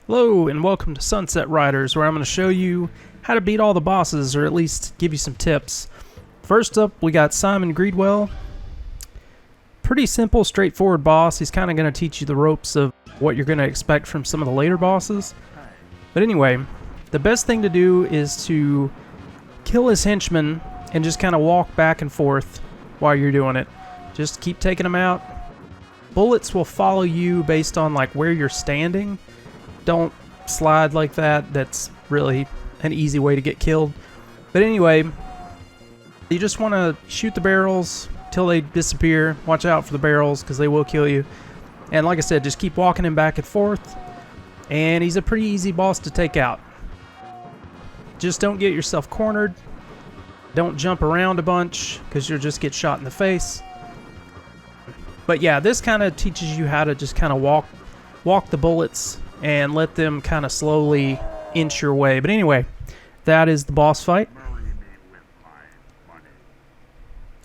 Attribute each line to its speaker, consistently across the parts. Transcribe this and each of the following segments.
Speaker 1: Hello and welcome to Sunset Riders, where I'm going to show you how to beat all the bosses, or at least give you some tips. First up, we got Simon Grewell. Pretty simple, straightforward boss. He's kind of going to teach you the ropes of what you're going to expect from some of the later bosses. But anyway, the best thing to do is to kill his henchmen and just kind of walk back and forth while you're doing it. Just keep taking them out. Bullets will follow you based on like where you're standing. Don't slide like that. That's really an easy way to get killed. But anyway, you just want to shoot the barrels till they disappear. Watch out for the barrels because they will kill you. And like I said, just keep walking him back and forth. And he's a pretty easy boss to take out. Just don't get yourself cornered. Don't jump around a bunch because you'll just get shot in the face. But yeah, this kind of teaches you how to just kind of walk the bullets and let them kind of slowly inch your way. But anyway, that is the boss fight.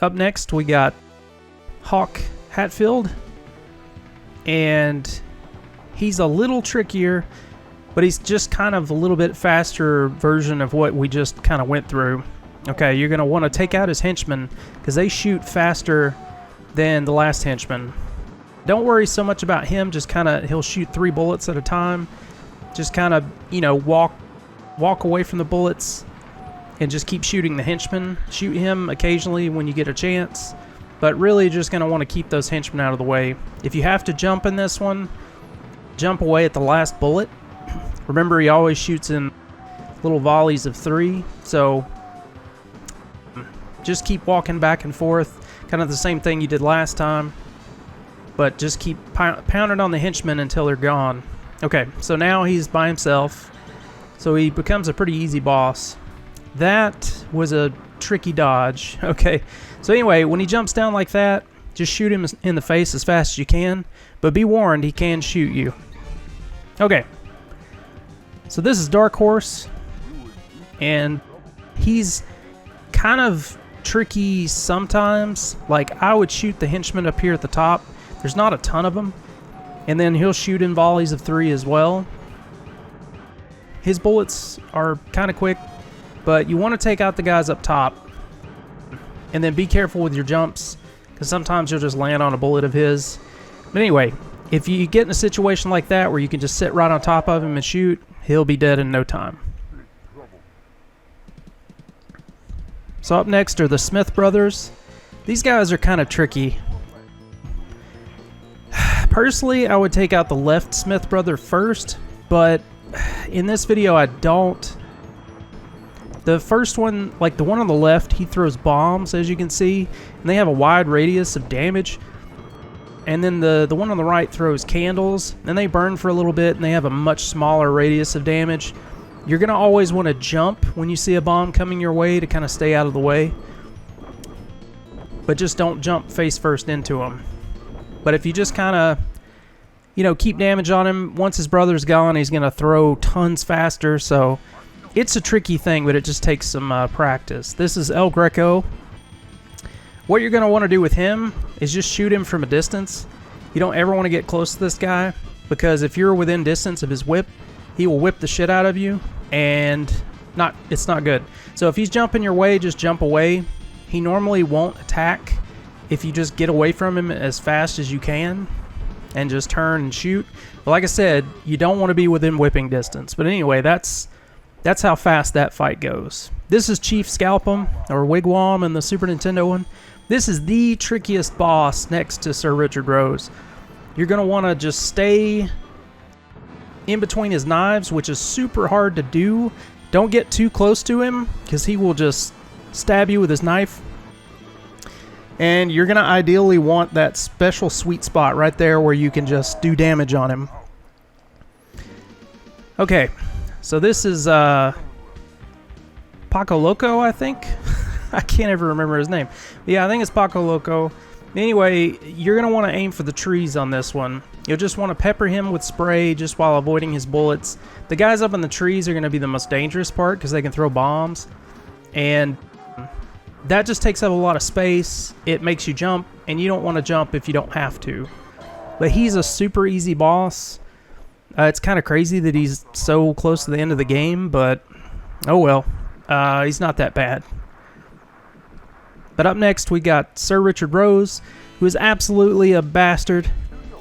Speaker 1: Up next, we got Hatfield. And he's a little trickier, but he's just kind of a little bit faster version of what we just kind of went through. Okay, you're going to want to take out his henchmen because they shoot faster than the last henchman. Don't worry so much about him, just kind of, he'll shoot 3 bullets at a time. Just kind of, you know, walk away from the bullets and just keep shooting the henchman. Shoot him occasionally when you get a chance, but really just going to want to keep those henchmen out of the way. If you have to jump in this one, jump away at the last bullet. Remember, he always shoots in little volleys of 3, so just keep walking back and forth. Kind of the same thing you did last time. But just keep pounding on the henchmen until they're gone. Okay, so now he's by himself. So he becomes a pretty easy boss. That was a tricky dodge. Okay, so anyway, when he jumps down like that, just shoot him in the face as fast as you can. But be warned, he can shoot you. Okay, so this is Dark Horse. And he's kind of tricky sometimes. Like, I would shoot the henchman up here at the top. There's not a ton of them. And then he'll shoot in volleys of 3 as well. His bullets are kind of quick, but you want to take out the guys up top. And then be careful with your jumps, because sometimes you'll just land on a bullet of his. But anyway, if you get in a situation like that where you can just sit right on top of him and shoot, he'll be dead in no time. So up next are the Smith brothers. These guys are kind of tricky. Personally, I would take out the left Smith brother first, but in this video I don't. The first one, like the one on the left, he throws bombs, as you can see, and they have a wide radius of damage. And then the one on the right throws candles, and they burn for a little bit, and they have a much smaller radius of damage. You're going to always want to jump when you see a bomb coming your way to kind of stay out of the way. But just don't jump face first into them. But if you just kind of, you know, keep damage on him, once his brother's gone, he's going to throw tons faster. So it's a tricky thing, but it just takes some practice. This is Greco. What you're going to want to do with him is just shoot him from a distance. You don't ever want to get close to this guy, because if you're within distance of his whip, he will whip the shit out of you, and it's not good. So if he's jumping your way, just jump away. He normally won't attack if you just get away from him as fast as you can and just turn and shoot. But like I said, you don't want to be within whipping distance. But anyway, that's how fast that fight goes. This is Chief Scalp'em, or Wigwam in the Super Nintendo one. This is the trickiest boss next to Sir Richard Rose. You're going to want to just stay in between his knives, which is super hard to do. Don't get too close to him, because he will just stab you with his knife. And you're going to ideally want that special sweet spot right there where you can just do damage on him. Okay, so this is Paco Loco, I think. I can't ever remember his name. But yeah, I think it's Paco Loco. Anyway, you're going to want to aim for the trees on this one. You'll just want to pepper him with spray just while avoiding his bullets. The guys up in the trees are going to be the most dangerous part because they can throw bombs. And that just takes up a lot of space. It makes you jump, and you don't want to jump if you don't have to. But he's a super easy boss. It's kind of crazy that he's so close to the end of the game, but oh well. He's not that bad. But up next, we got Sir Richard Rose, who is absolutely a bastard.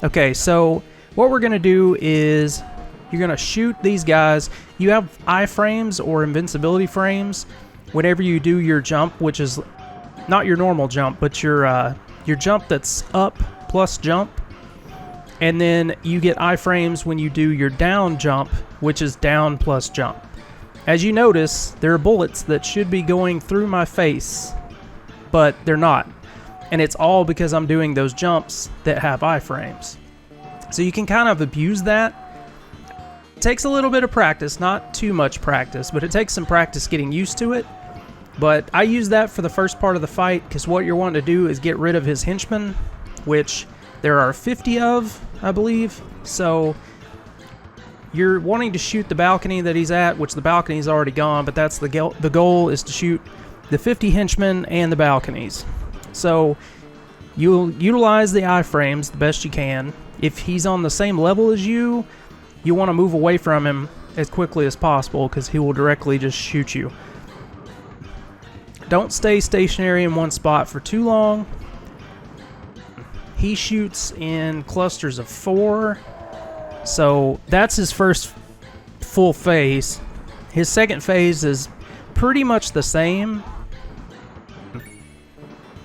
Speaker 1: Okay, so what we're going to do is you're going to shoot these guys. You have iframes or invincibility frames whenever you do your jump, which is not your normal jump, but your jump that's up plus jump. And then you get iframes when you do your down jump, which is down plus jump. As you notice, there are bullets that should be going through my face, but they're not. And it's all because I'm doing those jumps that have iframes. So you can kind of abuse that. It takes a little bit of practice, not too much practice, but it takes some practice getting used to it. But I use that for the first part of the fight, because what you're wanting to do is get rid of his henchmen, which there are 50 of, I believe. So you're wanting to shoot the balcony that he's at, which the balcony's already gone, but that's the goal is to shoot the 50 henchmen and the balconies. So you'll utilize the iframes the best you can. If he's on the same level as you, you want to move away from him as quickly as possible, because he will directly just shoot you. Don't stay stationary in one spot for too long. He shoots in clusters of 4. So that's his first full phase. His second phase is pretty much the same.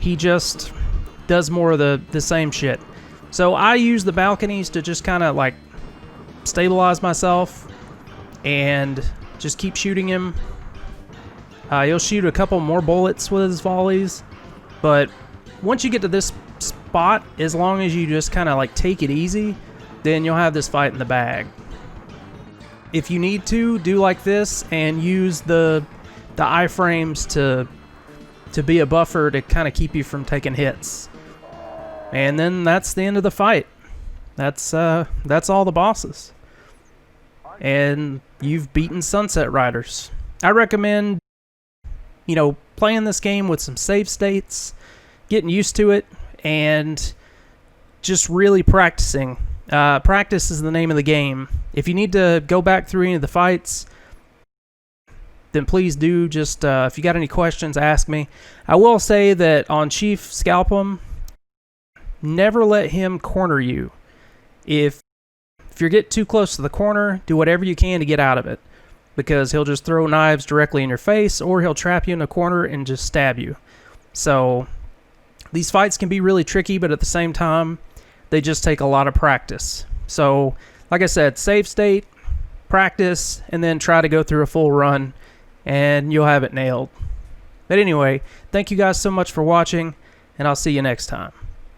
Speaker 1: He just does more of the same shit. So I use the balconies to just kind of like stabilize myself and just keep shooting him. He'll shoot a couple more bullets with his volleys, but once you get to this spot, as long as you just kind of like take it easy, then you'll have this fight in the bag. If you need to, do like this and use the iframes to be a buffer to kind of keep you from taking hits. And then that's the end of the fight. That's all the bosses. And you've beaten Sunset Riders. I recommend, playing this game with some save states, getting used to it, and just really practicing. Practice is the name of the game. If you need to go back through any of the fights, then please do. Just if you got any questions, ask me. I will say that on Chief Scalpum, never let him corner you. If you get too close to the corner, do whatever you can to get out of it, because he'll just throw knives directly in your face, or he'll trap you in a corner and just stab you. So these fights can be really tricky, but at the same time, they just take a lot of practice. So, like I said, save state, practice, and then try to go through a full run, and you'll have it nailed. But anyway, thank you guys so much for watching, and I'll see you next time.